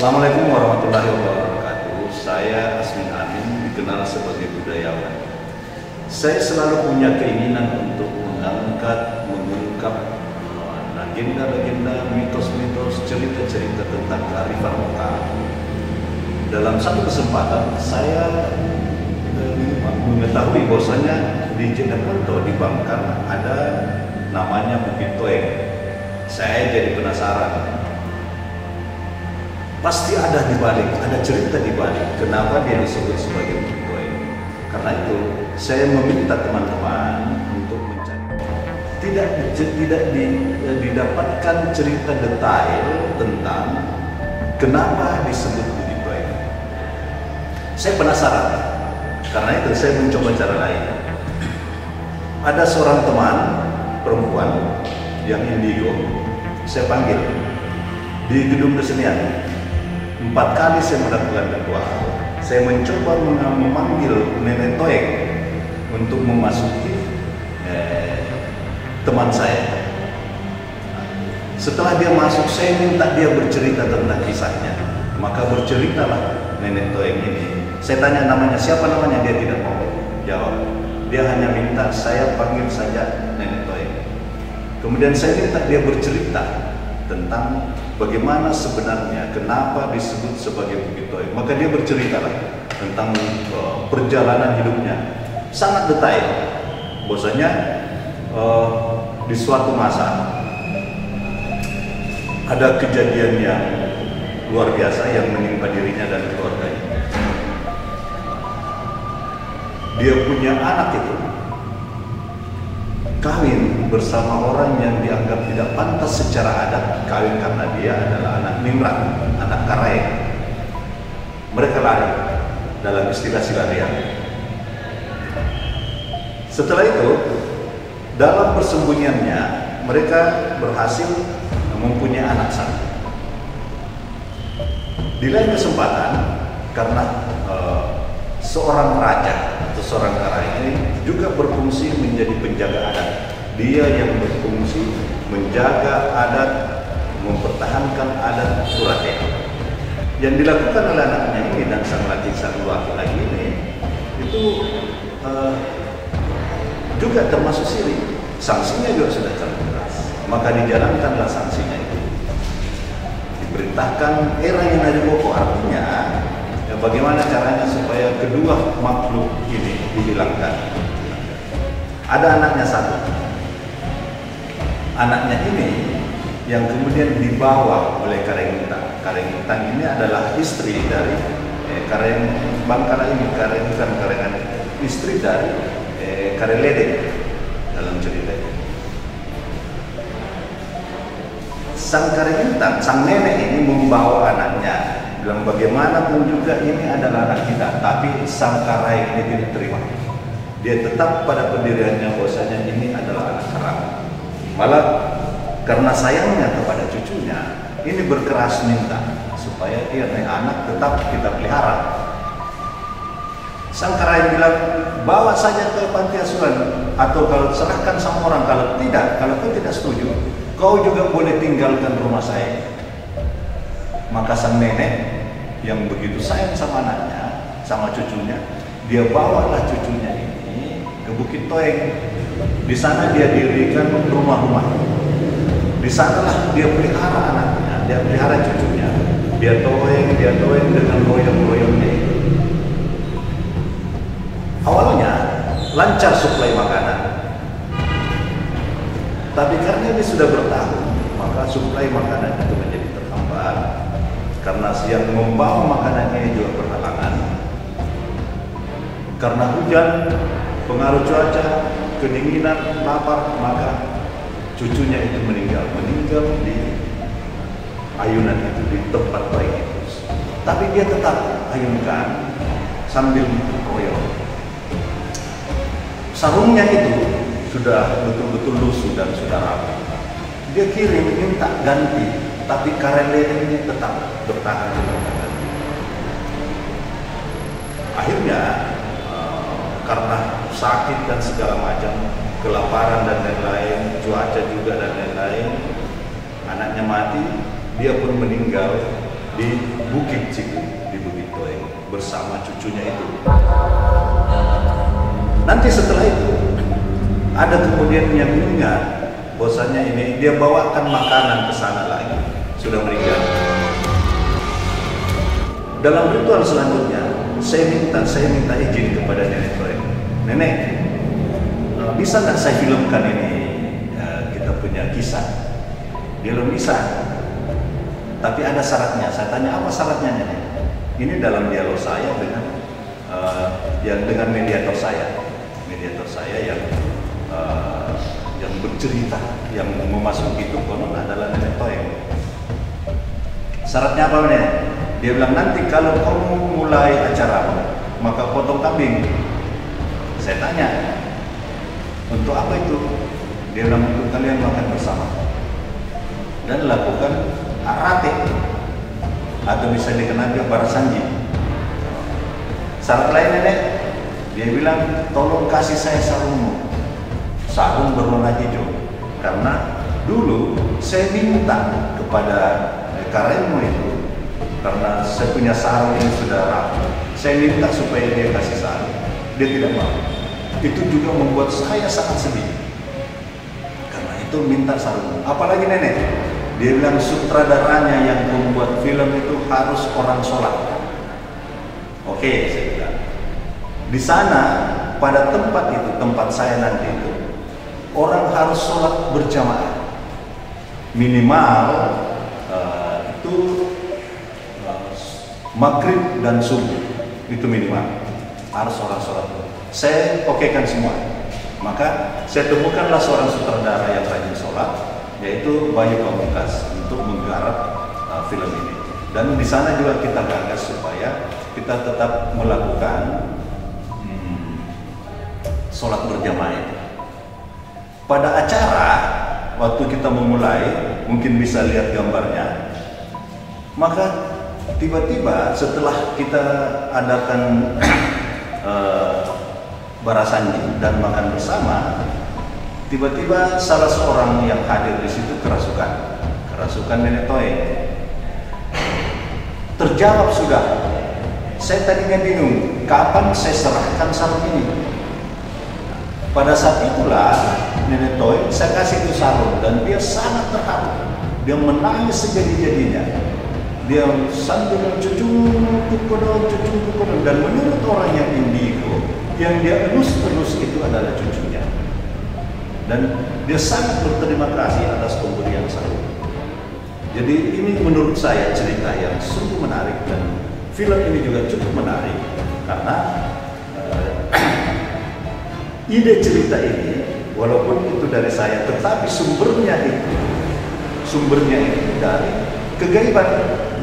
Assalamualaikum warahmatullahi wabarakatuh. Saya Asmin Amin, dikenal sebagai budayawan. Saya selalu punya keinginan untuk mengangkat, mengungkap legenda-legenda, mitos-mitos, cerita-cerita tentang kearifan lokal. Dalam satu kesempatan, saya mengetahui bahwasanya di Jeneponto di Bangka ada namanya Bukit Toeng. Saya jadi penasaran. Pasti ada di balik, ada cerita di balik kenapa dia disebut sebagai Bukit Toeng. Karena itu, saya meminta teman-teman untuk mencari. Tidak didapatkan cerita detail tentang kenapa disebut Bukit Toeng. Saya penasaran. Karena itu saya mencoba cara lain. Ada seorang teman perempuan yang indigo, saya panggil di gedung kesenian. 4 kali saya melakukan ritual. Saya mencoba memanggil Nenek Toeng untuk memasuki teman saya. Setelah dia masuk, saya minta dia bercerita tentang kisahnya. Maka berceritalah Nenek Toeng ini. Saya tanya namanya, siapa namanya, dia tidak mau jawab. Dia hanya minta saya panggil saja Nenek Toeng. Kemudian saya minta dia bercerita tentang bagaimana sebenarnya, kenapa disebut sebagai Bukit Toeng. Maka dia berceritalah tentang perjalanan hidupnya. Sangat detail. Bahwasanya di suatu masa ada kejadian yang luar biasa yang menimpa dirinya dan keluarganya. Dia punya anak itu kawin bersama orang yang dianggap tidak pantas secara adat. Kawin karena dia adalah anak nimrat, anak karaeng. Mereka lari dalam istilah silarian. Setelah itu, dalam persembunyiannya, mereka berhasil mempunyai anak satu. Di lain kesempatan, karena seorang raja atau seorang karaeng ini juga berfungsi menjadi penjaga adat. Dia yang berfungsi menjaga adat, mempertahankan adat Turaten. Yang dilakukan oleh anaknya ini dan sang laki-laki ini itu juga termasuk syirik. Sanksinya juga sudah terlalu keras. Maka dijalankanlah sanksinya itu. Diperintahkan era yang ada pokok, artinya bagaimana caranya supaya kedua makhluk ini dihilangkan. Ada anaknya satu. Anaknya ini yang kemudian dibawa oleh Karengintang. Karengintang ini adalah istri dari Kareng Bangkala ini. Bukan Karengan, istri dari Kareledek dalam cerita ini. Sang Karengintang, sang nenek ini membawa anaknya. Bilang bagaimanapun juga ini adalah anak kita, tapi sang karaeng ini tidak terima. Dia tetap pada pendiriannya bahwasanya ini adalah anak haram. Malah karena sayangnya kepada cucunya, ini berkeras minta supaya dia anak tetap kita pelihara. Sang karaeng bilang, bawa saja ke panti asuhan, atau kalau serahkan sama orang. Kalau kau tidak setuju, kau juga boleh tinggalkan rumah saya. Maka sang nenek yang begitu sayang sama anaknya, sama cucunya, dia bawalah cucunya ini ke Bukit Toeng. Di sana dia dirikan rumah-rumah. Di sanalah dia pelihara anaknya, dia pelihara cucunya. Dia toeng dengan royong-royongnya itu. Awalnya lancar suplai makanan. Tapi karena dia sudah bertahun, maka suplai makanan itu menjadi terhambat. Karena yang membawa makanannya juga berhalangan. Karena hujan, pengaruh cuaca, kedinginan, lapar, maka cucunya itu meninggal di ayunan itu, di tempat baik itu. Tapi dia tetap ayunkan sambil royong. Sarungnya itu sudah betul-betul lusuh dan sudah rapuh. Dia kirim minta ganti, tapi Kareledek ini tetap bertahan di tempat. Akhirnya karena sakit dan segala macam, kelaparan dan lain-lain, cuaca juga dan lain-lain, anaknya mati, dia pun meninggal di Bukit Ciku, di Bukit Toeng bersama cucunya itu. Nanti setelah itu ada kemudian yang ingat bahwasanya ini dia bawakan makanan ke sana lagi, sudah meninggal. Dalam ritual selanjutnya saya minta izin kepada nenek Toeng. Nenek, bisa nggak saya filmkan ini kita punya kisah? Dia belum bisa. Tapi ada syaratnya. Saya tanya, apa syaratnya nenek? Ini dalam dialog saya dengan mediator saya yang bercerita, yang memasuki itu konon adalah nenek Toeng. Syaratnya apa nenek? Dia bilang, nanti kalau kamu mulai acara maka potong kambing. Saya tanya, untuk apa itu? Dia bilang, untuk kalian makan bersama dan lakukan arate atau bisa dikenal juga barasanji. Syarat lain nenek, dia bilang, tolong kasih saya sarung berwarna hijau, karena dulu saya minta kepada Karemo itu, karena saya punya sarung yang sudah rapuh, saya minta supaya dia kasih sarung, dia tidak mau. Itu juga membuat saya sangat sedih, karena itu minta sarung. Apalagi nenek, dia bilang sutradaranya yang membuat film itu harus orang sholat. Oke, saya bilang. Di sana, pada tempat itu, tempat saya nanti itu, orang harus sholat berjamaah. Minimal itu maghrib dan subuh, itu minimal. Harus orang sholat. Saya okekan semua. Maka saya temukanlah seorang sutradara yang rajin sholat, yaitu Bayu Pamungkas, untuk menggarap film ini. Dan di sana juga kita gagas supaya kita tetap melakukan sholat berjamaah itu. Pada acara waktu kita memulai, mungkin bisa lihat gambarnya, maka tiba-tiba setelah kita adakan barasanji dan makan bersama, tiba-tiba salah seorang yang hadir di situ kerasukan nenek Toeng. Terjawab sudah. Saya tadinya bingung, kapan saya serahkan sarung ini? Pada saat itulah nenek Toeng saya kasih itu sarung dan dia sangat terharu. Dia menangis sejadi-jadinya. Dia sambil cucu kodok, dan menurut orang yang indigo, yang dia elus-elus itu adalah cucunya. Dan dia sangat berterima kasih atas pemberian sarung. Jadi ini menurut saya cerita yang sungguh menarik, dan film ini juga cukup menarik karena ide cerita ini walaupun itu dari saya, tetapi sumbernya itu dari kegaiban,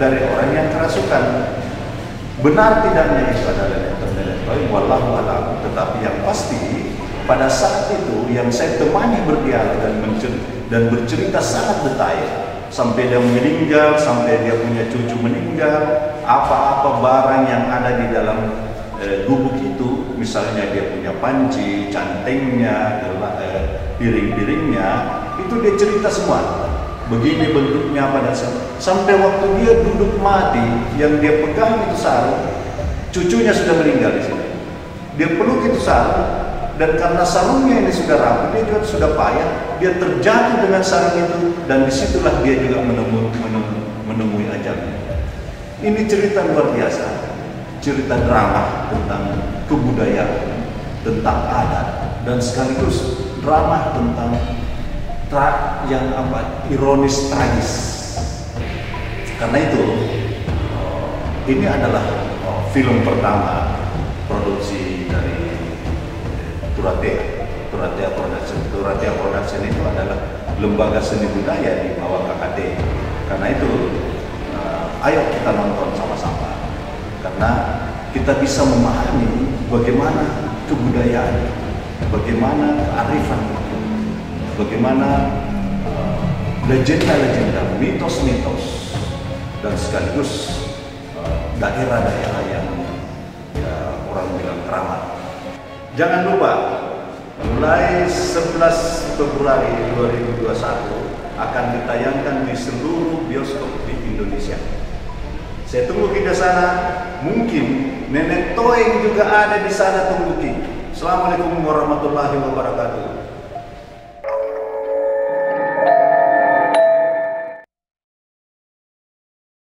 dari orang yang kerasukan. Benar tidaknya itu adalah nenek Toeng, wallahu a'lam. Tetapi yang pasti pada saat itu yang saya temani berdialog dan bercerita sangat detail, sampai dia meninggal, sampai dia punya cucu meninggal, apa-apa barang yang ada di dalam gubuk itu, misalnya dia punya panci, cantengnya, piring-piringnya, itu dia cerita semua. Begini bentuknya pada saat sampai waktu dia duduk mati, yang dia pegang itu sarung, cucunya sudah meninggal di sini. Dia peluk itu sarung, dan karena sarungnya ini sudah rapuh, dia juga sudah payah, dia terjatuh dengan sarung itu, dan disitulah dia juga menemui ajalnya. Ini cerita luar biasa, cerita drama tentang kebudayaan, tentang adat, dan sekaligus drama tentang yang ironis tragis. Karena itu ini adalah film pertama produksi dari Turatea Production itu adalah lembaga seni budaya di bawah KKD. Karena itu ayo kita nonton sama-sama, karena kita bisa memahami bagaimana kebudayaan, bagaimana kearifan, bagaimana legenda-legenda, mitos-mitos, dan sekaligus daerah-daerah yang orang bilang keramat. Jangan lupa, mulai 11 Februari 2021 akan ditayangkan di seluruh bioskop di Indonesia. Saya tunggu Ki di sana. Mungkin Nenek Toeng juga ada di sana, tunggu Ki. Assalamualaikum warahmatullahi wabarakatuh.